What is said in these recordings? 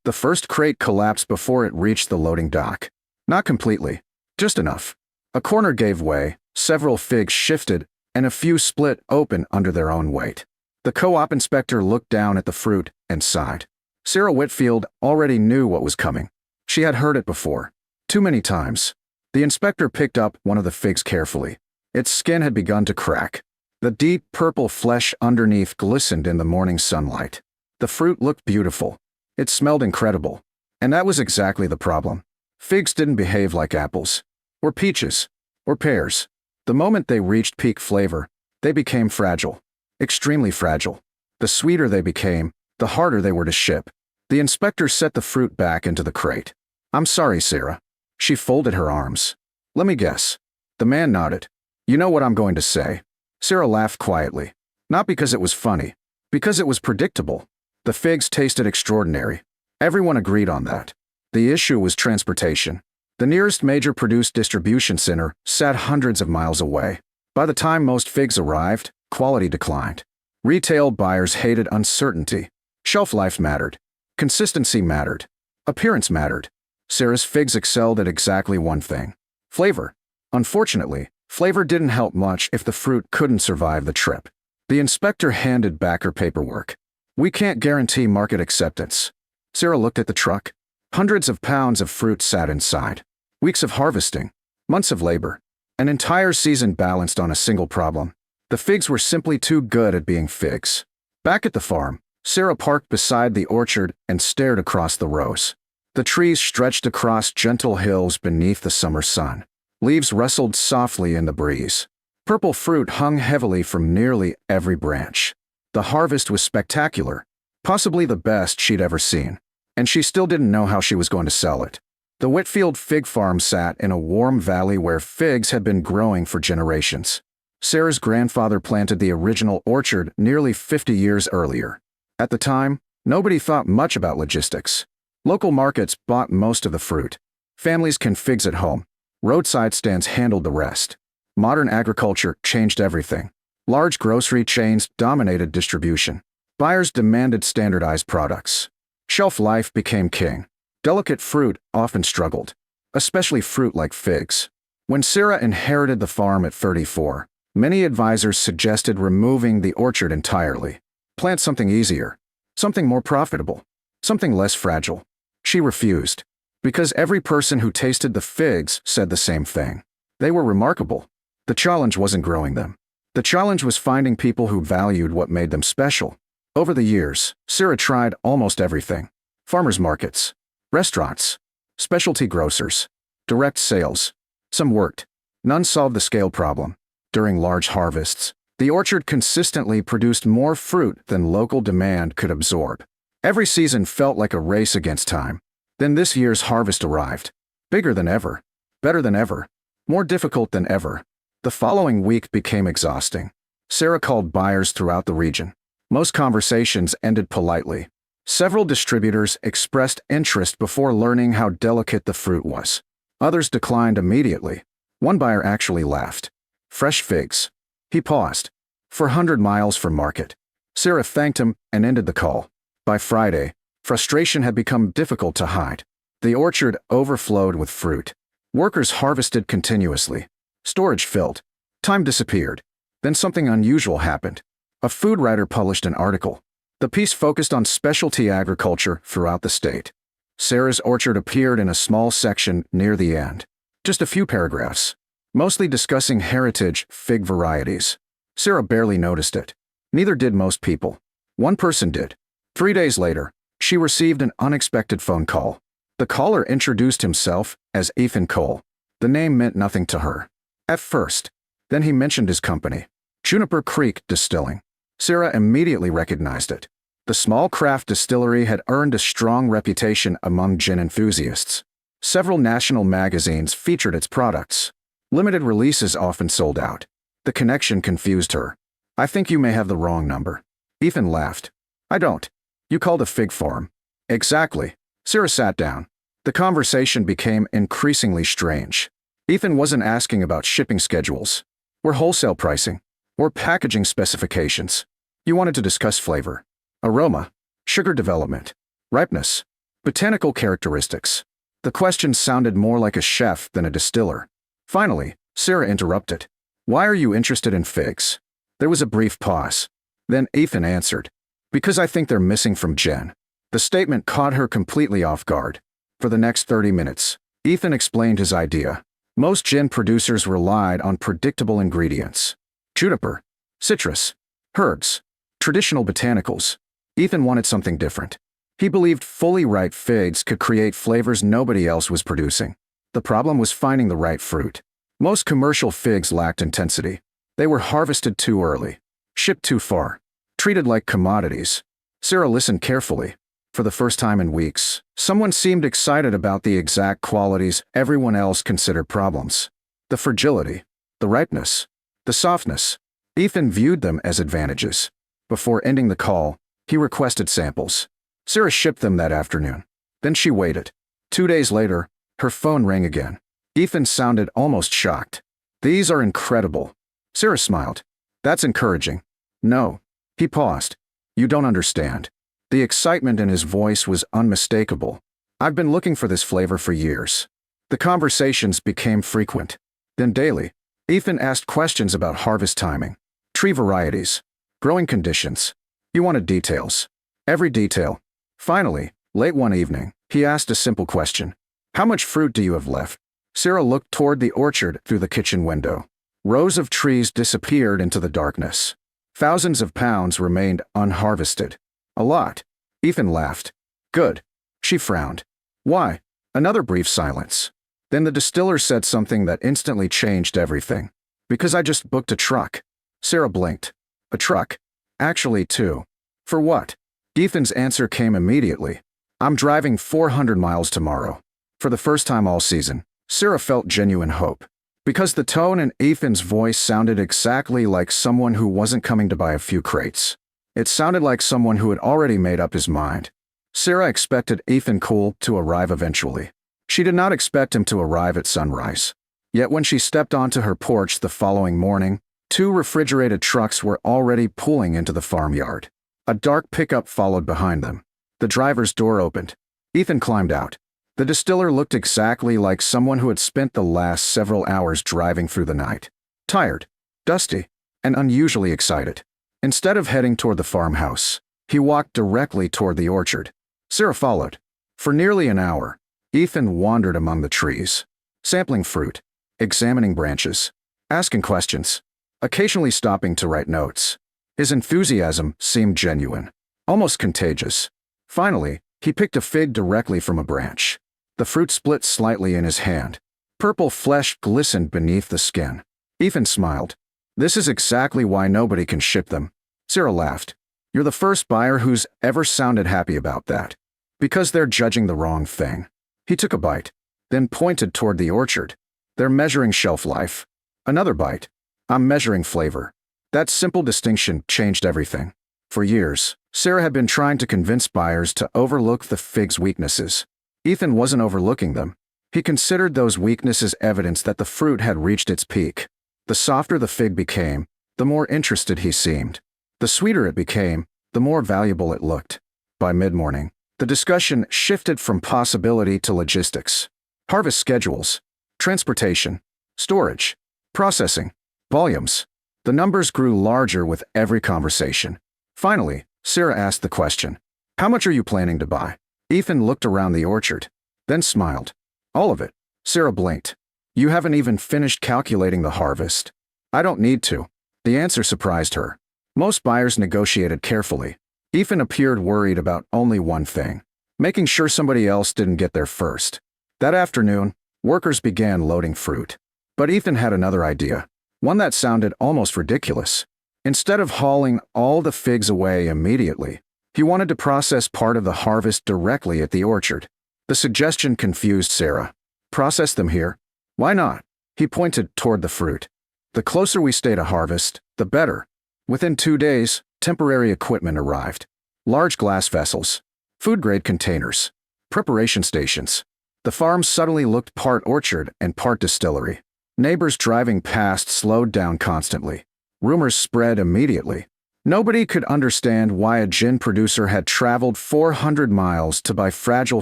The first crate collapsed before it reached the loading dock. Not completely, just enough. A corner gave way, several figs shifted, and a few split open under their own weight. The co-op inspector looked down at the fruit and sighed. Sarah Whitfield already knew what was coming. She had heard it before. Too many times. The inspector picked up one of the figs carefully. Its skin had begun to crack. The deep purple flesh underneath glistened in the morning sunlight. The fruit looked beautiful. It smelled incredible. And that was exactly the problem. Figs didn't behave like apples, or peaches, or pears. The moment they reached peak flavor, they became fragile. Extremely fragile. The sweeter they became, the harder they were to ship. The inspector set the fruit back into the crate. "I'm sorry, Sarah." She folded her arms. "Let me guess." The man nodded. "You know what I'm going to say." Sarah laughed quietly. Not because it was funny, because it was predictable. The figs tasted extraordinary. Everyone agreed on that. The issue was transportation. The nearest major produce distribution center sat hundreds of miles away. By the time most figs arrived, quality declined. Retail buyers hated uncertainty. Shelf life mattered. Consistency mattered. Appearance mattered. Sarah's figs excelled at exactly one thing: flavor. Unfortunately, flavor didn't help much if the fruit couldn't survive the trip. The inspector handed back her paperwork. "We can't guarantee market acceptance." Sarah looked at the truck. Hundreds of pounds of fruit sat inside. Weeks of harvesting. Months of labor. An entire season balanced on a single problem. The figs were simply too good at being figs. Back at the farm, Sarah parked beside the orchard and stared across the rows. The trees stretched across gentle hills beneath the summer sun. Leaves rustled softly in the breeze. Purple fruit hung heavily from nearly every branch. The harvest was spectacular, possibly the best she'd ever seen, and she still didn't know how she was going to sell it. The Whitfield Fig Farm sat in a warm valley where figs had been growing for generations. Sarah's grandfather planted the original orchard nearly 50 years earlier. At the time, nobody thought much about logistics. Local markets bought most of the fruit. Families canned figs at home. Roadside stands handled the rest. Modern agriculture changed everything. Large grocery chains dominated distribution. Buyers demanded standardized products. Shelf life became king. Delicate fruit often struggled, especially fruit like figs. When Sarah inherited the farm at 34, many advisors suggested removing the orchard entirely. Plant something easier, something more profitable, something less fragile. She refused, because every person who tasted the figs said the same thing. They were remarkable. The challenge wasn't growing them. The challenge was finding people who valued what made them special. Over the years, Sarah tried almost everything. Farmers markets, restaurants, specialty grocers, direct sales. Some worked. None solved the scale problem. During large harvests, the orchard consistently produced more fruit than local demand could absorb. Every season felt like a race against time. Then this year's harvest arrived. Bigger than ever. Better than ever. More difficult than ever. The following week became exhausting. Sarah called buyers throughout the region. Most conversations ended politely. Several distributors expressed interest before learning how delicate the fruit was. Others declined immediately. One buyer actually laughed. Fresh figs. He paused. 400 miles from market. Sarah thanked him and ended the call. By Friday, frustration had become difficult to hide. The orchard overflowed with fruit. Workers harvested continuously. Storage filled. Time disappeared. Then something unusual happened. A food writer published an article. The piece focused on specialty agriculture throughout the state. Sarah's orchard appeared in a small section near the end. Just a few paragraphs, mostly discussing heritage fig varieties. Sarah barely noticed it. Neither did most people. One person did. 3 days later, she received an unexpected phone call. The caller introduced himself as Ethan Cole. The name meant nothing to her at first. Then he mentioned his company, Juniper Creek Distilling. Sarah immediately recognized it. The small craft distillery had earned a strong reputation among gin enthusiasts. Several national magazines featured its products. Limited releases often sold out. The connection confused her. "I think you may have the wrong number." Ethan laughed. "I don't. You called a fig farm." "Exactly." Sarah sat down. The conversation became increasingly strange. Ethan wasn't asking about shipping schedules, or wholesale pricing, or packaging specifications. You wanted to discuss flavor, aroma, sugar development, ripeness. Botanical characteristics. The question sounded more like a chef than a distiller. Finally, Sarah interrupted. Why are you interested in figs? There was a brief pause. Then Ethan answered. Because I think they're missing from gin. The statement caught her completely off guard. For the next 30 minutes, Ethan explained his idea. Most gin producers relied on predictable ingredients. Juniper, citrus, herbs, traditional botanicals. Ethan wanted something different. He believed fully ripe figs could create flavors nobody else was producing. The problem was finding the right fruit. Most commercial figs lacked intensity. They were harvested too early, shipped too far, treated like commodities. Sarah listened carefully. For the first time in weeks, someone seemed excited about the exact qualities everyone else considered problems. The fragility, the ripeness, the softness. Ethan viewed them as advantages. Before ending the call, he requested samples. Sarah shipped them that afternoon. Then she waited. 2 days later, her phone rang again. Ethan sounded almost shocked. These are incredible. Sarah smiled. That's encouraging. No. He paused. You don't understand. The excitement in his voice was unmistakable. I've been looking for this flavor for years. The conversations became frequent. Then daily, Ethan asked questions about harvest timing, tree varieties, growing conditions. He wanted details. Every detail. Finally, late one evening, he asked a simple question. How much fruit do you have left? Sarah looked toward the orchard through the kitchen window. Rows of trees disappeared into the darkness. Thousands of pounds remained unharvested. A lot. Ethan laughed. Good. She frowned. Why? Another brief silence. Then the distiller said something that instantly changed everything. Because I just booked a truck. Sarah blinked. A truck? Actually, two. For what? Ethan's answer came immediately. I'm driving 400 miles tomorrow. For the first time all season, Sarah felt genuine hope. Because the tone in Ethan's voice sounded exactly like someone who wasn't coming to buy a few crates. It sounded like someone who had already made up his mind. Sarah expected Ethan Cool to arrive eventually. She did not expect him to arrive at sunrise. Yet when she stepped onto her porch the following morning, 2 refrigerated trucks were already pulling into the farmyard. A dark pickup followed behind them. The driver's door opened. Ethan climbed out. The distiller looked exactly like someone who had spent the last several hours driving through the night. Tired, dusty, and unusually excited. Instead of heading toward the farmhouse, he walked directly toward the orchard. Sarah followed. For nearly an hour, Ethan wandered among the trees, sampling fruit, examining branches, asking questions, occasionally stopping to write notes. His enthusiasm seemed genuine, almost contagious. Finally, he picked a fig directly from a branch. The fruit split slightly in his hand. Purple flesh glistened beneath the skin. Ethan smiled. This is exactly why nobody can ship them. Sarah laughed. You're the first buyer who's ever sounded happy about that. Because they're judging the wrong thing. He took a bite, then pointed toward the orchard. They're measuring shelf life. Another bite. I'm measuring flavor. That simple distinction changed everything. For years, Sarah had been trying to convince buyers to overlook the fig's weaknesses. Ethan wasn't overlooking them. He considered those weaknesses evidence that the fruit had reached its peak. The softer the fig became, the more interested he seemed. The sweeter it became, the more valuable it looked. By mid-morning, the discussion shifted from possibility to logistics. Harvest schedules, transportation, storage, processing, volumes. The numbers grew larger with every conversation. Finally, Sarah asked the question, how much are you planning to buy? Ethan looked around the orchard, then smiled. All of it. Sarah blinked. You haven't even finished calculating the harvest. I don't need to. The answer surprised her. Most buyers negotiated carefully. Ethan appeared worried about only one thing, making sure somebody else didn't get there first. That afternoon, workers began loading fruit. But Ethan had another idea, one that sounded almost ridiculous. Instead of hauling all the figs away immediately, he wanted to process part of the harvest directly at the orchard. The suggestion confused Sarah. Process them here? Why not? He pointed toward the fruit. The closer we stay to harvest, the better. Within 2 days, temporary equipment arrived. Large glass vessels, food-grade containers, preparation stations. The farm suddenly looked part orchard and part distillery. Neighbors driving past slowed down constantly. Rumors spread immediately. Nobody could understand why a gin producer had traveled 400 miles to buy fragile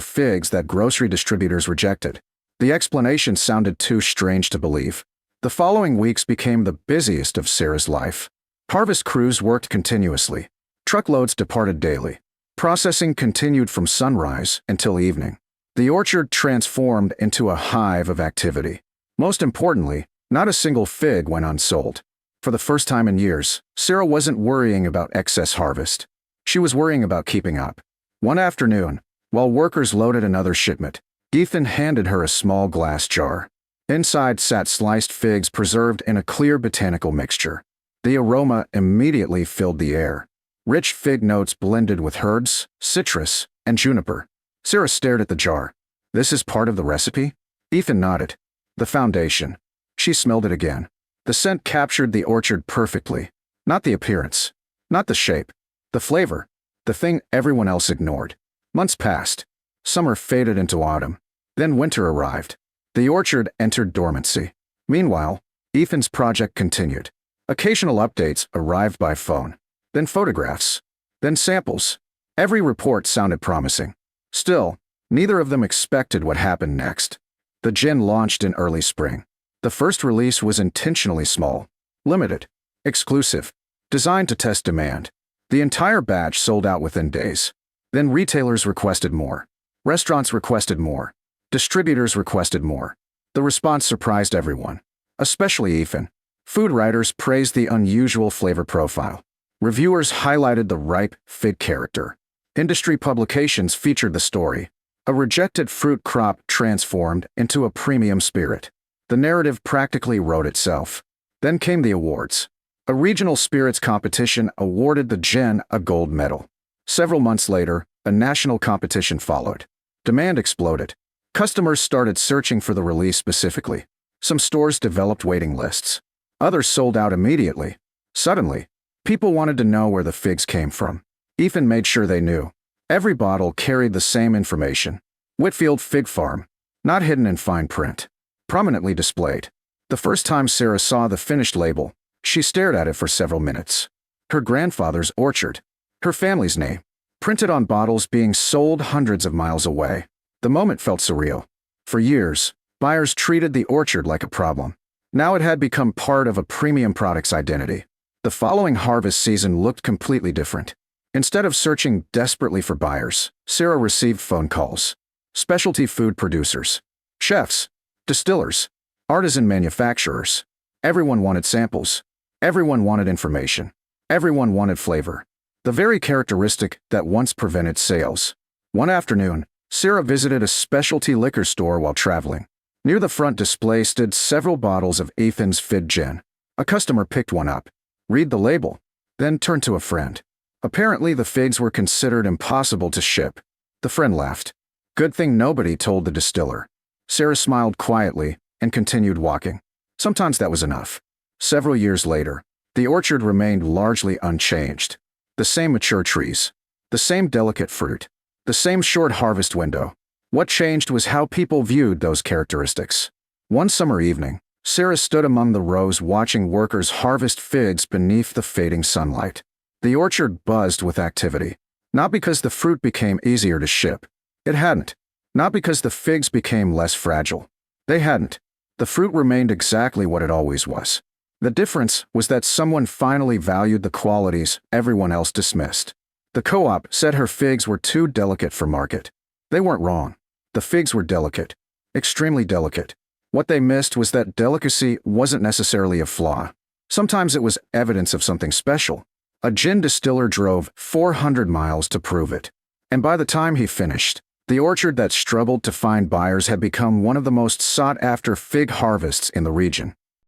figs that grocery distributors rejected. The explanation sounded too strange to believe. The following weeks became the busiest of Sarah's life. Harvest crews worked continuously. Truckloads departed daily. Processing continued from sunrise until evening. The orchard transformed into a hive of activity. Most importantly, not a single fig went unsold. For the first time in years, Sarah wasn't worrying about excess harvest. She was worrying about keeping up. One afternoon, while workers loaded another shipment, Ethan handed her a small glass jar. Inside sat sliced figs preserved in a clear botanical mixture. The aroma immediately filled the air. Rich fig notes blended with herbs, citrus, and juniper. Sarah stared at the jar. "This is part of the recipe?" Ethan nodded. "The foundation." She smelled it again. The scent captured the orchard perfectly. Not the appearance. Not the shape. The flavor. The thing everyone else ignored. Months passed. Summer faded into autumn. Then winter arrived. The orchard entered dormancy. Meanwhile, Ethan's project continued. Occasional updates arrived by phone. Then photographs. Then samples. Every report sounded promising. Still, neither of them expected what happened next. The gin launched in early spring. The first release was intentionally small, limited, exclusive, designed to test demand. The entire batch sold out within days. Then retailers requested more. Restaurants requested more. Distributors requested more. The response surprised everyone, especially Ethan. Food writers praised the unusual flavor profile. Reviewers highlighted the ripe fig character. Industry publications featured the story. A rejected fruit crop transformed into a premium spirit. The narrative practically wrote itself. Then came the awards. A regional spirits competition awarded the gin a gold medal. Several months later, a national competition followed. Demand exploded. Customers started searching for the release specifically. Some stores developed waiting lists. Others sold out immediately. Suddenly, people wanted to know where the figs came from. Ethan made sure they knew. Every bottle carried the same information. Whitfield Fig Farm, not hidden in fine print. Prominently displayed. The first time Sarah saw the finished label, she stared at it for several minutes. Her grandfather's orchard, her family's name, printed on bottles being sold hundreds of miles away. The moment felt surreal. For years, buyers treated the orchard like a problem. Now it had become part of a premium product's identity. The following harvest season looked completely different. Instead of searching desperately for buyers, Sarah received phone calls. Specialty food producers, chefs, distillers, artisan manufacturers. Everyone wanted samples. Everyone wanted information. Everyone wanted flavor. The very characteristic that once prevented sales. One afternoon, Sarah visited a specialty liquor store while traveling. Near the front display stood several bottles of Ethan's Fig Gin. A customer picked one up, read the label, then turned to a friend. Apparently, the figs were considered impossible to ship. The friend laughed. Good thing nobody told the distiller. Sarah smiled quietly and continued walking. Sometimes that was enough. Several years later, the orchard remained largely unchanged. The same mature trees, the same delicate fruit, the same short harvest window. What changed was how people viewed those characteristics. One summer evening, Sarah stood among the rows watching workers harvest figs beneath the fading sunlight. The orchard buzzed with activity. Not because the fruit became easier to ship. It hadn't. Not because the figs became less fragile. They hadn't. The fruit remained exactly what it always was. The difference was that someone finally valued the qualities everyone else dismissed. The co-op said her figs were too delicate for market. They weren't wrong. The figs were delicate. Extremely delicate. What they missed was that delicacy wasn't necessarily a flaw. Sometimes it was evidence of something special. A gin distiller drove 400 miles to prove it. And by the time he finished, the orchard that struggled to find buyers had become one of the most sought-after fig harvests in the region.